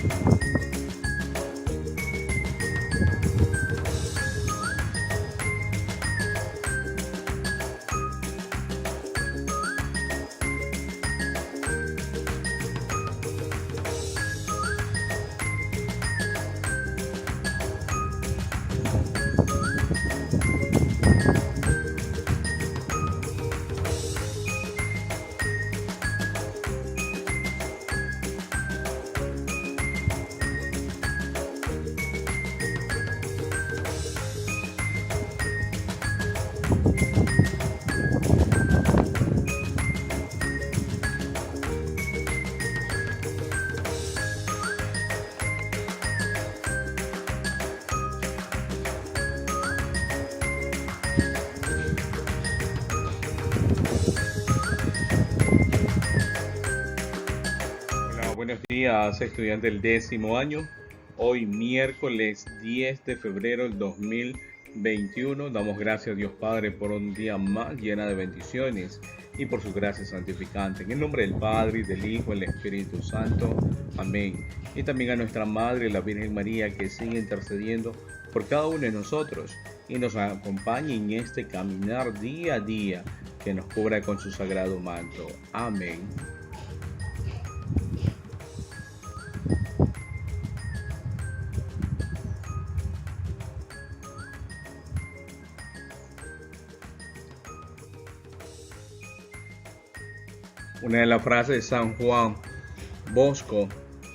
Hola, buenos días, estudiante del 10.º año. Hoy miércoles 10 de febrero del 2021. Damos gracias a Dios Padre por un día más llena de bendiciones y por su gracia santificante. En el nombre del Padre, y del Hijo, y del Espíritu Santo. Amén. Y también a nuestra Madre, la Virgen María, que sigue intercediendo por cada uno de nosotros y nos acompañe en este caminar día a día, que nos cubra con su sagrado manto. Amén. Una de las frases de San Juan Bosco,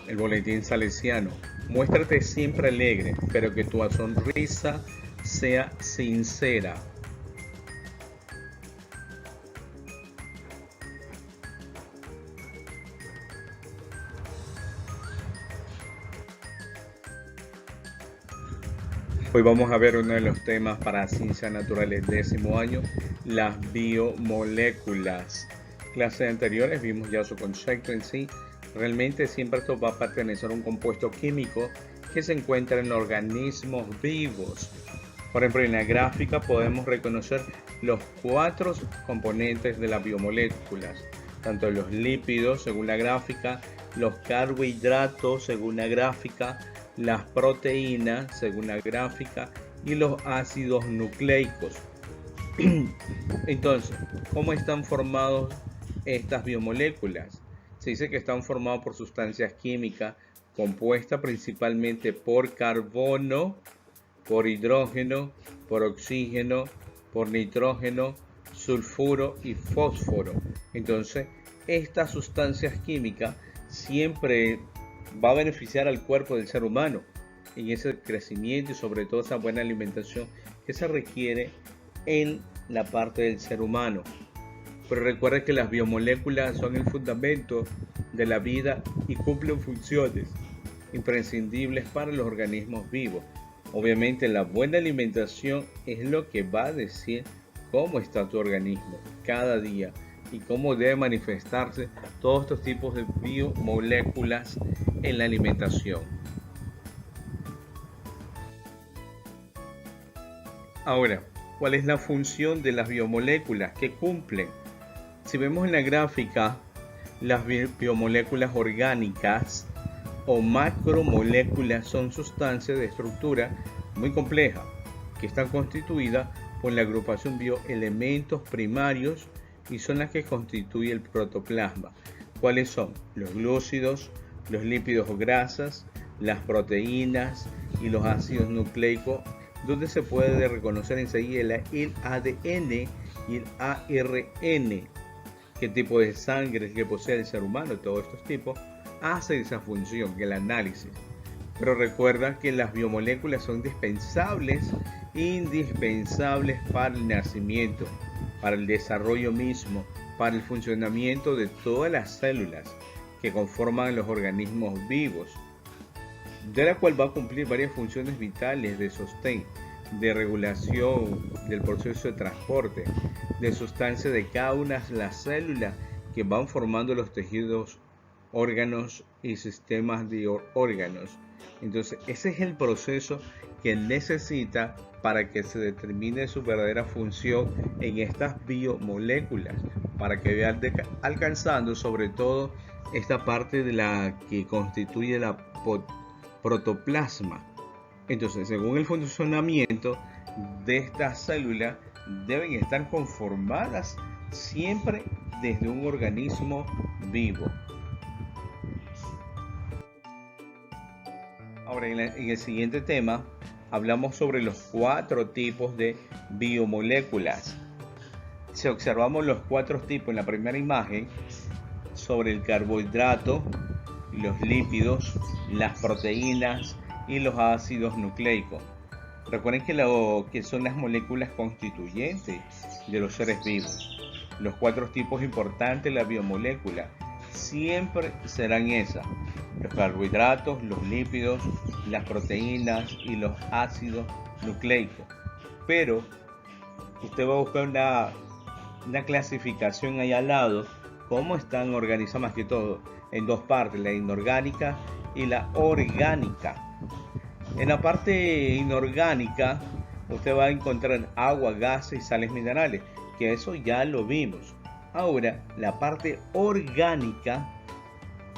el boletín salesiano: muéstrate siempre alegre, pero que tu sonrisa sea sincera. Hoy vamos a ver uno de los temas para Ciencias Naturales 10.º año, las biomoléculas. Clases anteriores vimos ya su concepto en sí. Realmente siempre esto va a pertenecer a un compuesto químico que se encuentra en organismos vivos. Por ejemplo, en la gráfica podemos reconocer los 4 componentes de las biomoléculas, tanto los lípidos según la gráfica, los carbohidratos según la gráfica, las proteínas según la gráfica y los ácidos nucleicos. Entonces, ¿cómo están formados estas biomoléculas? Se dice que están formados por sustancias químicas compuestas principalmente por carbono, por hidrógeno, por oxígeno, por nitrógeno, sulfuro y fósforo. Entonces, estas sustancias químicas siempre va a beneficiar al cuerpo del ser humano en ese crecimiento y sobre todo esa buena alimentación que se requiere en la parte del ser humano. Pero recuerda que las biomoléculas son el fundamento de la vida y cumplen funciones imprescindibles para los organismos vivos. Obviamente la buena alimentación es lo que va a decir cómo está tu organismo cada día y cómo debe manifestarse todos estos tipos de biomoléculas en la alimentación. Ahora, ¿cuál es la función de las biomoléculas que cumplen? Si vemos en la gráfica, las biomoléculas orgánicas o macromoléculas son sustancias de estructura muy compleja que están constituidas por la agrupación bioelementos primarios y son las que constituyen el protoplasma. ¿Cuáles son? Los glúcidos, los lípidos o grasas, las proteínas y los ácidos nucleicos, donde se puede reconocer enseguida el ADN y el ARN, qué tipo de sangre que posee el ser humano. Todos estos tipos hacen esa función, que el análisis. Pero recuerda que las biomoléculas son indispensables para el nacimiento, para el desarrollo mismo, para el funcionamiento de todas las células que conforman los organismos vivos, de la cual va a cumplir varias funciones vitales de sostén, de regulación del proceso de transporte, de sustancia de cada una de las células que van formando los tejidos órganos y sistemas de órganos. Entonces ese es el proceso que necesita para que se determine su verdadera función en estas biomoléculas, para que vean alcanzando sobre todo esta parte de la que constituye la protoplasma. Entonces, según el funcionamiento de estas células, deben estar conformadas siempre desde un organismo vivo. Ahora, en el siguiente tema, hablamos sobre los 4 tipos de biomoléculas. Si observamos los 4 tipos en la primera imagen, sobre el carbohidrato, los lípidos, las proteínas y los ácidos nucleicos. Recuerden que son las moléculas constituyentes de los seres vivos. Los 4 tipos importantes de la biomolécula siempre serán esas: los carbohidratos, los lípidos, las proteínas y los ácidos nucleicos. Pero usted va a buscar una clasificación ahí al lado, cómo están organizadas más que todo en 2 partes, la inorgánica y la orgánica. En la parte inorgánica usted va a encontrar agua, gases y sales minerales, que eso ya lo vimos. Ahora, la parte orgánica,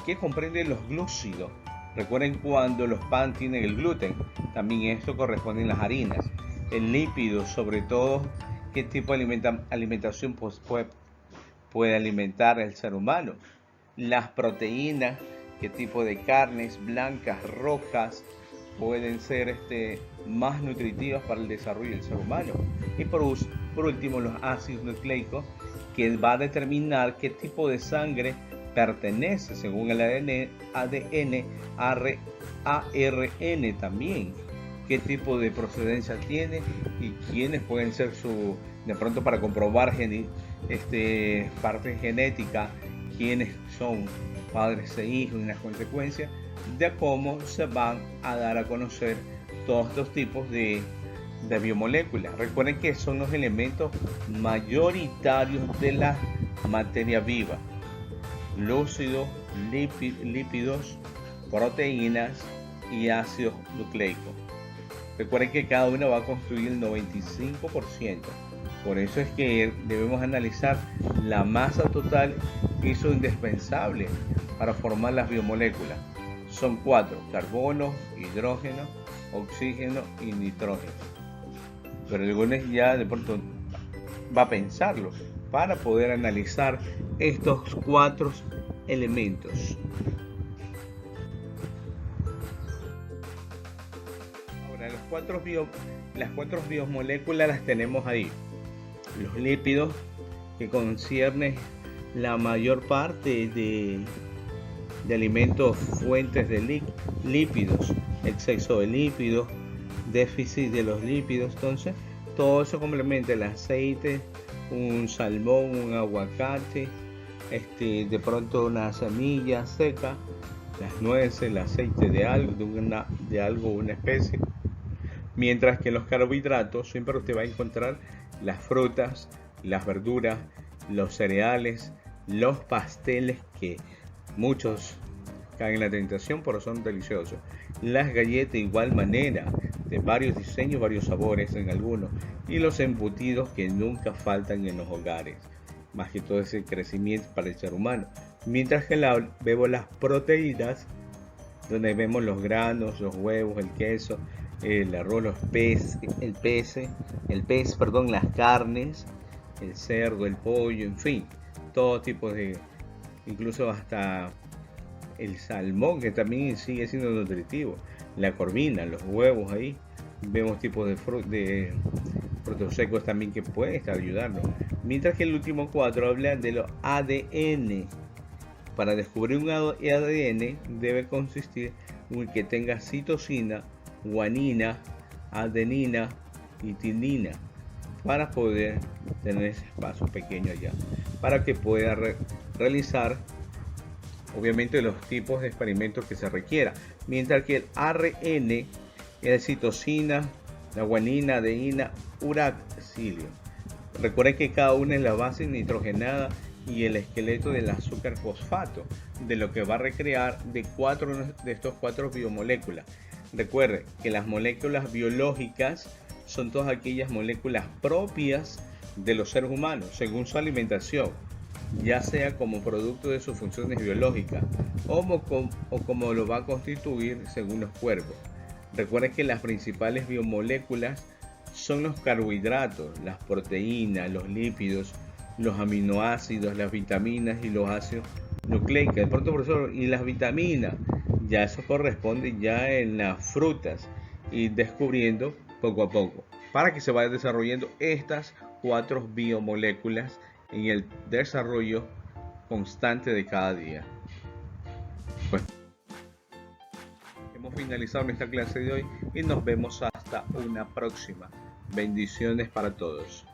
que comprende los glúcidos. Recuerden cuando los pan tienen el gluten, también esto corresponde a las harinas. El lípido, sobre todo, qué tipo de alimentación puede alimentar el ser humano. Las proteínas, qué tipo de carnes blancas, rojas pueden ser más nutritivas para el desarrollo del ser humano. Y por último, los ácidos nucleicos, que va a determinar qué tipo de sangre pertenece según el ADN, ARN también, qué tipo de procedencia tiene y quiénes pueden ser de pronto para comprobar parte genética, quiénes son padres e hijos y las consecuencias de cómo se van a dar a conocer todos estos tipos de biomoléculas. Recuerden que son los elementos mayoritarios de la materia viva: glúcidos, lípidos, proteínas y ácidos nucleicos. Recuerden que cada uno va a construir el 95%. Por eso es que debemos analizar la masa total que es indispensable para formar las biomoléculas. Son 4: carbono, hidrógeno, oxígeno y nitrógeno. Pero algunos ya de pronto va a pensarlo para poder analizar estos 4 elementos. Ahora, las 4 biomoléculas las tenemos ahí. Los lípidos, que conciernen la mayor parte de alimentos fuentes de lípidos, exceso de lípidos, déficit de los lípidos. Entonces todo eso complementa el aceite, un salmón, un aguacate, de pronto una semilla seca, las nueces, el aceite de algo, una especie. Mientras que en los carbohidratos siempre usted va a encontrar las frutas, las verduras, los cereales, los pasteles, que muchos caen en la tentación pero son deliciosos. Las galletas de igual manera, de varios diseños, varios sabores en algunos. Y los embutidos, que nunca faltan en los hogares. Más que todo ese crecimiento para el ser humano. Mientras que vemos las proteínas, donde vemos los granos, los huevos, el queso, el arroz, los las carnes, el cerdo, el pollo, en fin, todo tipo incluso hasta el salmón, que también sigue siendo nutritivo, la corvina, los huevos ahí. Vemos tipos de frutos secos también que pueden estar ayudando. Mientras que el último 4 habla de los ADN. Para descubrir un ADN debe consistir en que tenga citosina, guanina, adenina y timina, para poder tener ese espacio pequeño allá, para que pueda realizar obviamente los tipos de experimentos que se requiera. Mientras que el ARN es citosina, la guanina, adenina, uracilio. Recuerden que cada una es la base nitrogenada y el esqueleto del azúcar fosfato, de lo que va a recrear de estos cuatro biomoléculas. Recuerde que las moléculas biológicas son todas aquellas moléculas propias de los seres humanos según su alimentación, ya sea como producto de sus funciones biológicas o como lo va a constituir según los cuerpos. Recuerden que las principales biomoléculas son los carbohidratos, las proteínas, los lípidos, los aminoácidos, las vitaminas y los ácidos nucleicos. De pronto, profesor, y las vitaminas, ya eso corresponde ya en las frutas, y descubriendo poco a poco para que se vayan desarrollando estas cuatro biomoléculas en el desarrollo constante de cada día. Pues hemos finalizado nuestra clase de hoy y nos vemos hasta una próxima. Bendiciones para todos.